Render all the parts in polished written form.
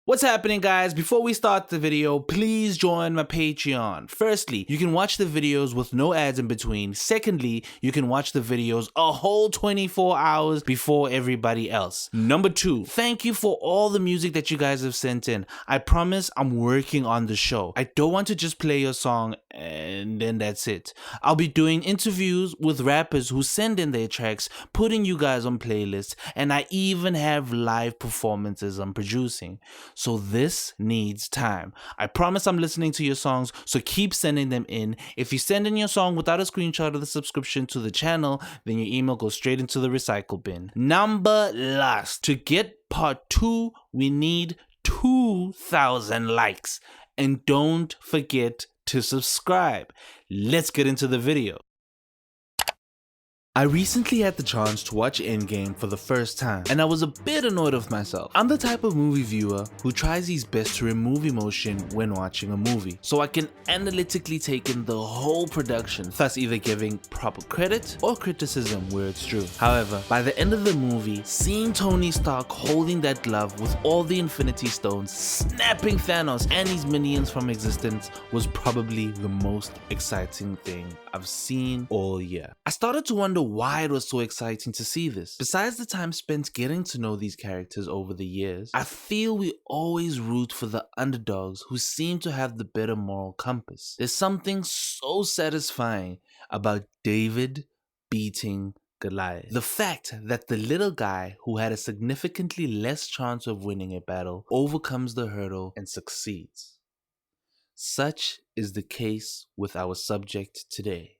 What's happening, guys? Before we start the video, please join my Patreon. Firstly, you can watch the videos with no ads in between. Secondly, you can watch the videos a whole 24 hours before everybody else. Number 2, thank you for all the music that you guys have sent in. I promise I'm working on the show. I don't want to just play your song and then that's it. I'll be doing interviews with rappers who send in their tracks, putting you guys on playlists, and I even have live performances I'm producing. So this needs time. I promise I'm listening to your songs, so keep sending them in. If you send in your song without a screenshot of the subscription to the channel, then your email goes straight into the recycle bin. Number last, to get part 2, we need 2,000 likes. And don't forget to subscribe. Let's get into the video. I recently had the chance to watch Endgame for the first time, and I was a bit annoyed with myself. I'm the type of movie viewer who tries his best to remove emotion when watching a movie, so I can analytically take in the whole production, thus either giving proper credit or criticism where it's true. However, by the end of the movie, seeing Tony Stark holding that glove with all the Infinity Stones, snapping Thanos and his minions from existence was probably the most exciting thing I've seen all year. I started to wonder why it was so exciting to see this. Besides the time spent getting to know these characters over the years, I feel we always root for the underdogs who seem to have the better moral compass. There's something so satisfying about David beating Goliath. The fact that the little guy who had a significantly less chance of winning a battle overcomes the hurdle and succeeds. Such is the case with our subject today.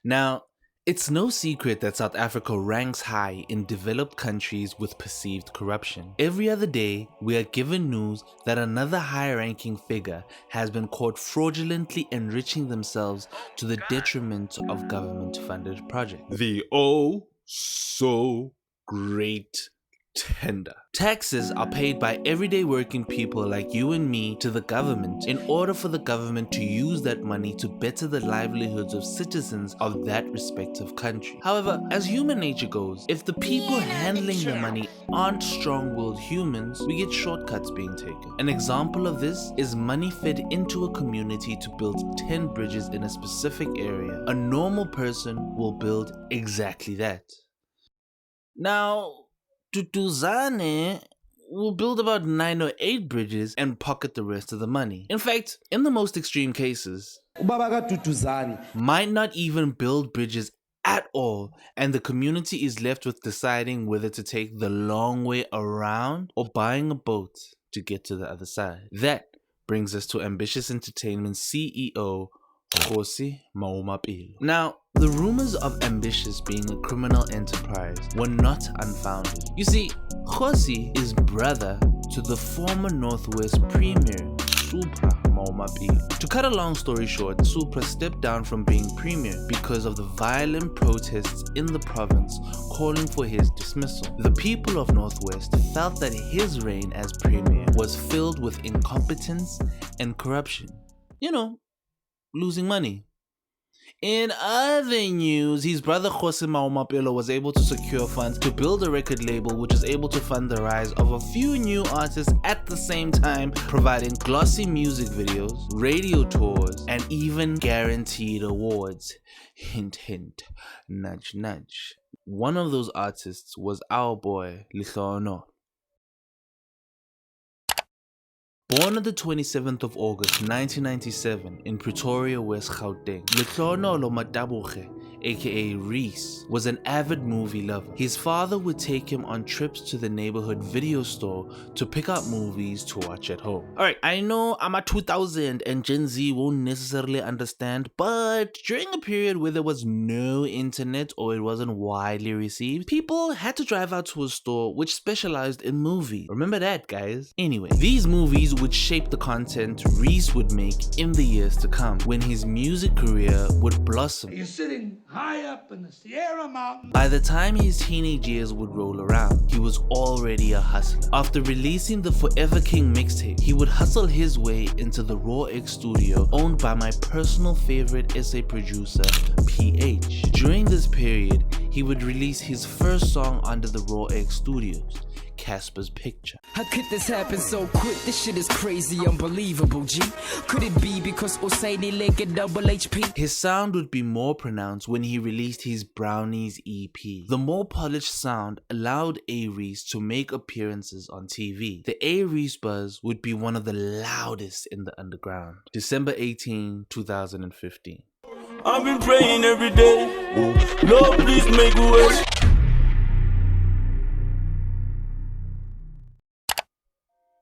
Now, it's no secret that South Africa ranks high in developed countries with perceived corruption. Every other day, we are given news that another high-ranking figure has been caught fraudulently enriching themselves to the detriment of government-funded projects. The oh so great tender. Taxes are paid by everyday working people like you and me to the government in order for the government to use that money to better the livelihoods of citizens of that respective country. However, as human nature goes, if the people handling the money aren't strong-willed humans, we get shortcuts being taken. An example of this is money fed into a community to build 10 bridges in a specific area. A normal person will build exactly that. Now, Tutuzane will build about 9 or 8 bridges and pocket the rest of the money. In fact, in the most extreme cases, might not even build bridges at all, and the community is left with deciding whether to take the long way around or buying a boat to get to the other side. That brings us to Ambitiouz Entertainment CEO Kgosi Mahumapelo. Now, the rumors of Ambitiouz being a criminal enterprise were not unfounded. You see, Kgosi is brother to the former Northwest Premier, Supra Mahumapelo. To cut a long story short, Supra stepped down from being Premier because of the violent protests in the province calling for his dismissal. The people of Northwest felt that his reign as Premier was filled with incompetence and corruption. You know, losing money. In other news, his brother Kgosi Mahumapelo was able to secure funds to build a record label which is able to fund the rise of a few new artists at the same time, providing glossy music videos, radio tours, and even guaranteed awards. Hint hint, nudge nudge. One of those artists was our boy Lihlono. Born on the 27th of August 1997 in Pretoria, West Gauteng, Lihlono Matabuche, aka Reece, was an avid movie lover. His father would take him on trips to the neighborhood video store to pick up movies to watch at home. Alright, I know I'm a 2000 and Gen Z won't necessarily understand, but during a period where there was no internet or it wasn't widely received, people had to drive out to a store which specialized in movies. Remember that, guys? Anyway, these movies would shape the content Reece would make in the years to come, when his music career would blossom. You're sitting high up in the Sierra Mountains. By the time his teenage years would roll around, he was already a hustler. After releasing the Forever King mixtape, he would hustle his way into the Raw X studio owned by my personal favorite SA producer, PH. During this period, he would release his first song under the Raw X studios, Casper's picture. How could this happen so quick? This shit is crazy, unbelievable, G. Could it be because Usaini Lake and double HP? His sound would be more pronounced when he released his Brownies EP. The more polished sound allowed A Reece to make appearances on TV. The A Reece buzz would be one of the loudest in the underground. December 18, 2015. I've been praying every day. Lord, please make a way.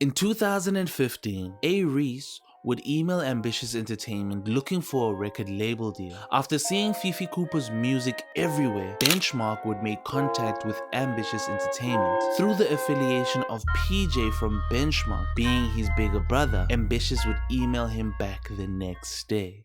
In 2015, A Reece would email Ambitiouz Entertainment looking for a record label deal. After seeing Fifi Cooper's music everywhere, Benchmark would make contact with Ambitiouz Entertainment. Through the affiliation of PJ from Benchmark being his bigger brother, Ambitiouz would email him back the next day.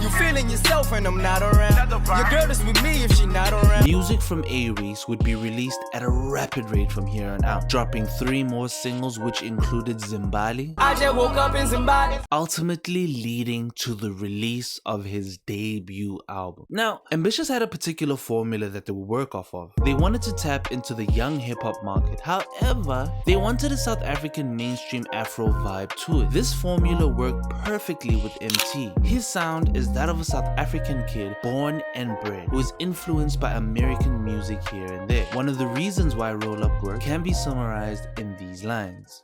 You feeling yourself when I'm not around. Your girl is with me if she not around. Music from A Reece would be released at a rapid rate from here on out, dropping 3 more singles which included Zimbali. I just woke up in Zimbabwe. Ultimately leading to the release of his debut album. Now, Ambitiouz had a particular formula that they would work off of. They wanted to tap into the young hip-hop market. However, they wanted a South African mainstream Afro vibe to it. This formula worked perfectly with Emtee. His sound is that of a South African kid born and bred who is influenced by American music here and there. One of the reasons why Roll Up worked can be summarized in these lines.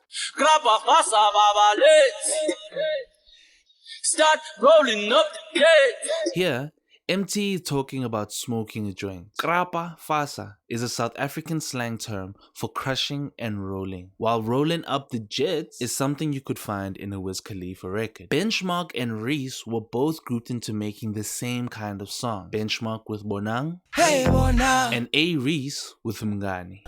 Start rolling up the gate. Here, Emtee is talking about smoking a joint. Krapa fasa is a South African slang term for crushing and rolling, while rolling up the jets is something you could find in a Wiz Khalifa record. Benchmark and Reece were both grouped into making the same kind of song. Benchmark with Bonang, Hey, Bona. and A Reece with Mngani.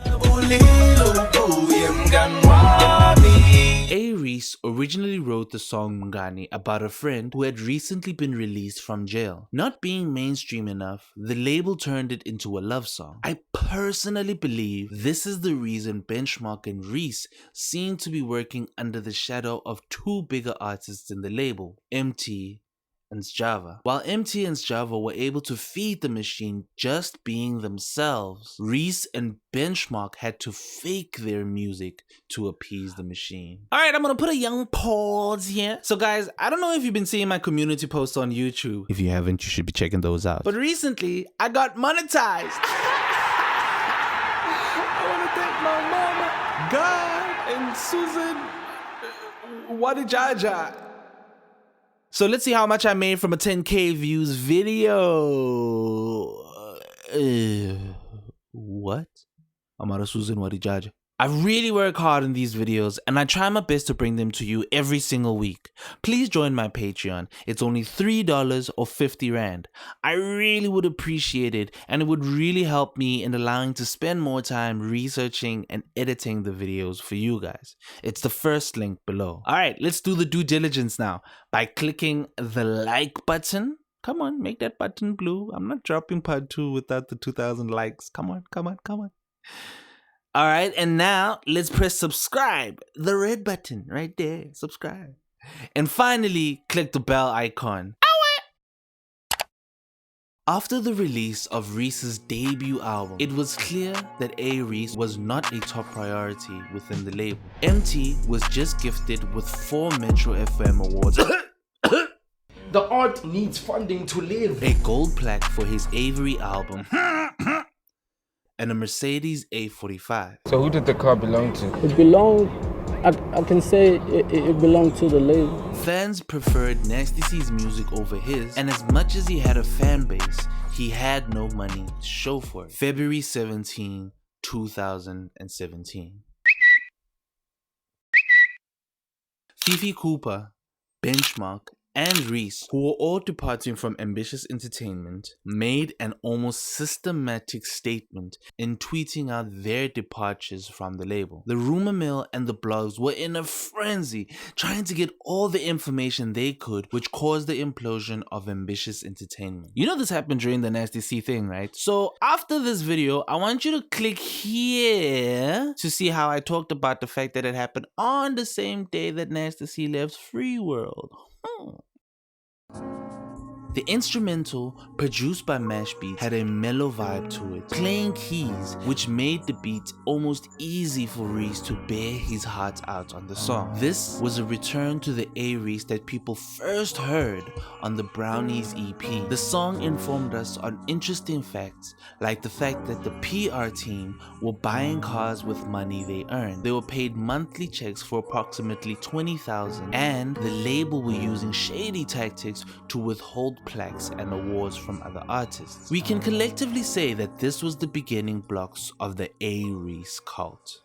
A Reece originally wrote the song Mngani about a friend who had recently been released from jail. Not being mainstream enough, the label turned it into a love song. I personally believe this is the reason Benchmark and Reece seem to be working under the shadow of 2 bigger artists in the label, Emtee and Sjava. While Emtee and Sjava were able to feed the machine just being themselves, Reece and Benchmark had to fake their music to appease the machine. Alright, I'm gonna put a young pause here. So guys, I don't know if you've been seeing my community posts on YouTube. If you haven't, you should be checking those out. But recently, I got monetized. I wanna thank my mama, God, and Susan Wadijaja. So let's see how much I made from a 10K views video. What? Amara Susan Wadijaja. I really work hard on these videos and I try my best to bring them to you every single week. Please join my Patreon. It's only $3 or 50 Rand. I really would appreciate it and it would really help me in allowing to spend more time researching and editing the videos for you guys. It's the first link below. Alright, let's do the due diligence now by clicking the like button. Come on, make that button blue. I'm not dropping part 2 without the 2,000 likes. Come on, come on, come on. Alright, and now let's press subscribe, the red button right there, subscribe. And finally, click the bell icon. After the release of Reece's debut album, it was clear that A Reece was not a top priority within the label. Emtee was just gifted with 4 Metro FM awards. The art needs funding to live. A gold plaque for his Avery album. And a Mercedes A45. So who did the car belong to? It belonged, I can say it belonged to the label. Fans preferred Nasty C's music over his, and as much as he had a fan base, he had no money to show for it. February 17, 2017. Fifi Cooper, Benchmark, and Reece, who were all departing from Ambitiouz Entertainment, made an almost systematic statement in tweeting out their departures from the label. The rumor mill and the blogs were in a frenzy, trying to get all the information they could, which caused the implosion of Ambitiouz Entertainment. You know this happened during the Nasty C thing, right? So after this video, I want you to click here to see how I talked about the fact that it happened on the same day that Nasty C left Free World. The instrumental, produced by Mash Beats, had a mellow vibe to it, playing keys, which made the beat almost easy for Reece to bear his heart out on the song. This was a return to the A Reece that people first heard on the Brownies EP. The song informed us on interesting facts, like the fact that the PR team were buying cars with money they earned. They were paid monthly checks for approximately $20,000, and the label were using shady tactics to withhold plaques and awards from other artists. We can collectively say that this was the beginning blocks of the A Reece cult.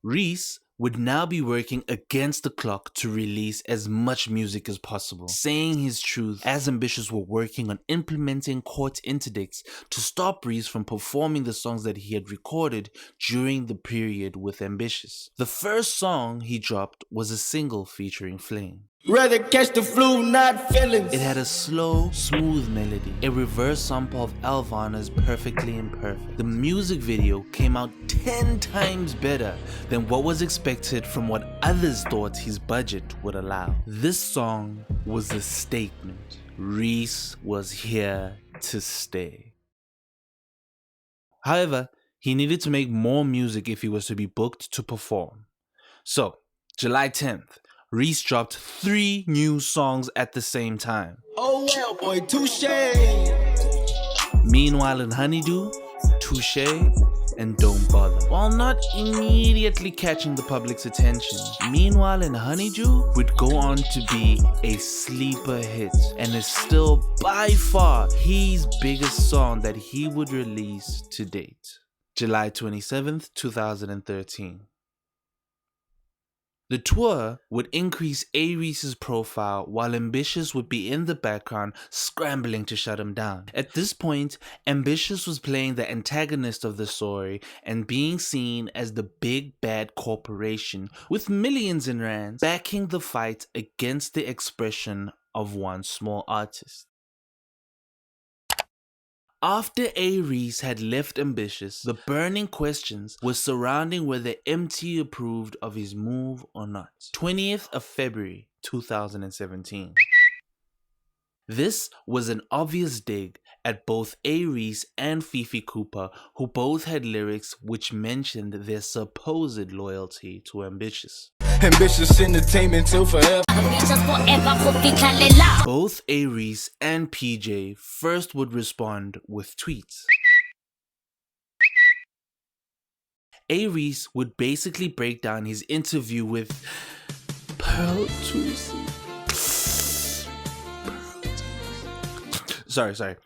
Reece would now be working against the clock to release as much music as possible, saying his truth as Ambitiouz were working on implementing court interdicts to stop Reece from performing the songs that he had recorded during the period with Ambitiouz. The first song he dropped was a single featuring Flame. Rather catch the flu, not feelings. It had a slow, smooth melody, a reverse sample of Alvana's Perfectly Imperfect. The music video came out 10 times better than what was expected from what others thought his budget would allow. This song was a statement. Reece was here to stay. However, he needed to make more music if he was to be booked to perform. So, July 10th, Reece dropped 3 new songs at the same time. Oh well, boy, touche. Meanwhile in Honeydew, Touche, and Don't Bother. While not immediately catching the public's attention, Meanwhile in Honeydew would go on to be a sleeper hit and is still by far his biggest song that he would release to date. July 27th, 2013. The tour would increase A Reece's profile while Ambitiouz would be in the background scrambling to shut him down. At this point, Ambitiouz was playing the antagonist of the story and being seen as the big bad corporation with millions in rands backing the fight against the expression of one small artist. After A Reece had left Ambitiouz, the burning questions were surrounding whether Emtee approved of his move or not. 20th of February 2017. This was an obvious dig at both A Reece and Fifi Cooper, who both had lyrics which mentioned their supposed loyalty to Ambitiouz. Ambitious entertainment till forever. Both A Reece and PJ first would respond with tweets. A Reece would basically break down his interview with Pearl Tusi. Sorry.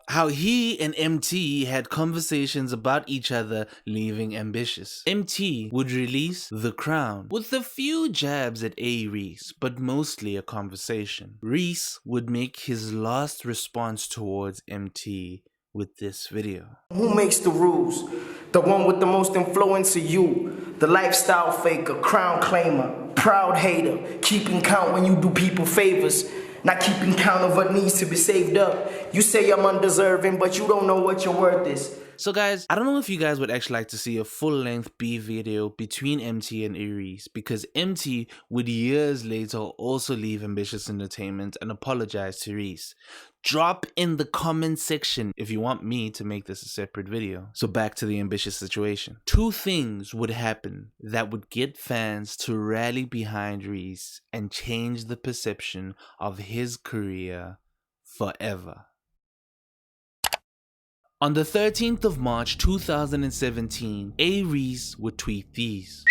How he and Emtee had conversations about each other leaving Ambitiouz. Emtee would release The Crown with a few jabs at A Reece, but mostly a conversation. Reece would make his last response towards Emtee with this video. Who makes the rules? The one with the most influence of you. The lifestyle faker, crown claimer, proud hater, keeping count when you do people favors. Not keeping count of what needs to be saved up. You say I'm undeserving, but you don't know what your worth is. So guys, I don't know if you guys would actually like to see a full-length beef video between Emtee and A Reece, because Emtee would years later also leave Ambitiouz Entertainment and apologize to Reece. Drop in the comment section if you want me to make this a separate video. So back to the Ambitiouz situation. 2 things would happen that would get fans to rally behind Reece and change the perception of his career forever. On the 13th of March 2017, A Reece would tweet these.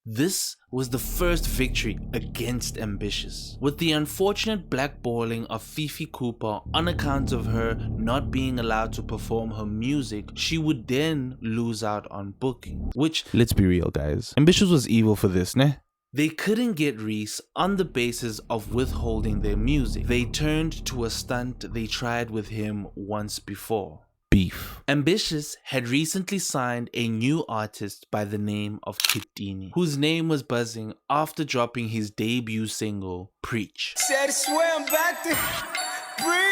This was the first victory against Ambitiouz, with the unfortunate blackballing of Fifi Cooper on account of her not being allowed to perform her music. She would then lose out on booking, which, let's be real guys, Ambitiouz was evil for this, ne? They couldn't get Reece on the basis of withholding their music. They turned to a stunt they tried with him once before. Beef. Ambitiouz had recently signed a new artist by the name of Kid Tini, whose name was buzzing after dropping his debut single, Preach. Said swear I'm back to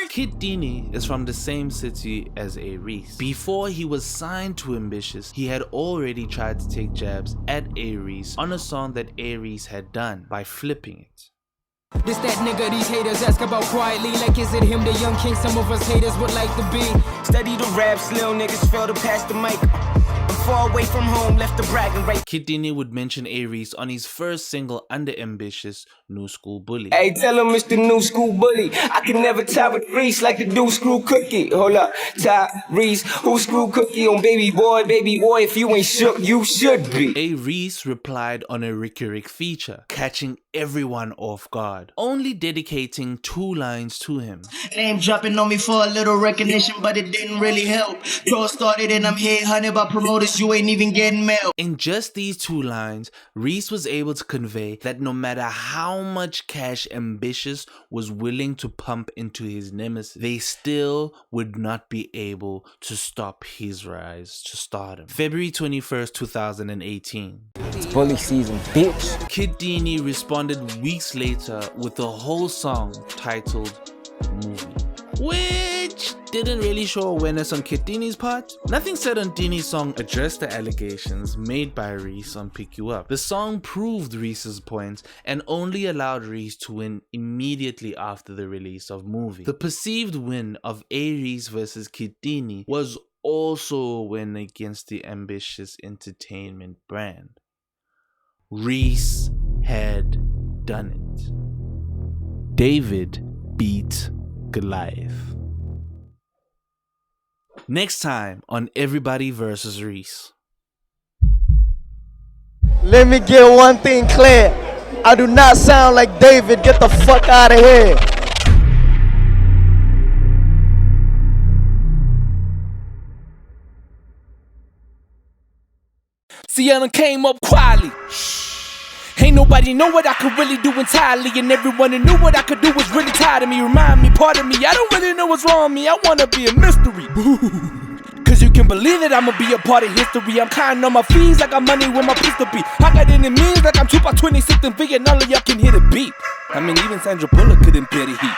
Kid Tini is from the same city as A Reece. Before he was signed to Ambitiouz, he had already tried to take jabs at A Reece on a song that A Reece had done by flipping it. This that nigga these haters ask about quietly, like is it him, the young king some of us haters would like to be. Study the raps, little niggas fail to pass the mic. I'm far away from home, left the bragging right. Kid Tini would mention A Reece on his first single under Ambitiouz, New School Bully. Hey, tell him it's the new school bully. I can never tie with Reece like the do screw cookie. Hold up, tie Reece, who screw cookie on baby boy, if you ain't shook, you should be. A Reece replied on a Rick feature, catching everyone off guard, only dedicating 2 lines to him. Name dropping on me for a little recognition, but it didn't really help. Tour started and I'm here hunted by promoters, you ain't even getting mail. In just these 2 lines, Reece was able to convey that no matter how much cash Ambitiouz was willing to pump into his nemesis, they still would not be able to stop his rise to stardom. February 21st, 2018. It's bully season, bitch. Kid Tini responded weeks later with a whole song titled Movie, which didn't really show awareness on Kid Tini's part. Nothing said on Tini's song addressed the allegations made by Reece on Pick You Up. The song proved Reece's points and only allowed Reece to win immediately after the release of Movie. The perceived win of A Reece versus Kid Tini was also a win against the Ambitiouz entertainment brand. Reece had done it. David beat Goliath. Next time on Everybody vs. Reece. Let me get one thing clear. I do not sound like David. Get the fuck out of here. See, I done came up quietly. Ain't nobody know what I could really do entirely, and everyone who knew what I could do was really tired of me. Remind me, part of me, I don't really know what's wrong with me. I wanna be a mystery. Cause you can believe that I'ma be a part of history. I'm counting on my fees like I'm money with my pistol beat. I got enemies like I'm Tupac 26 and V, and all of y'all can hit a beat. I mean, even Sandra Bullock couldn't bear the heat.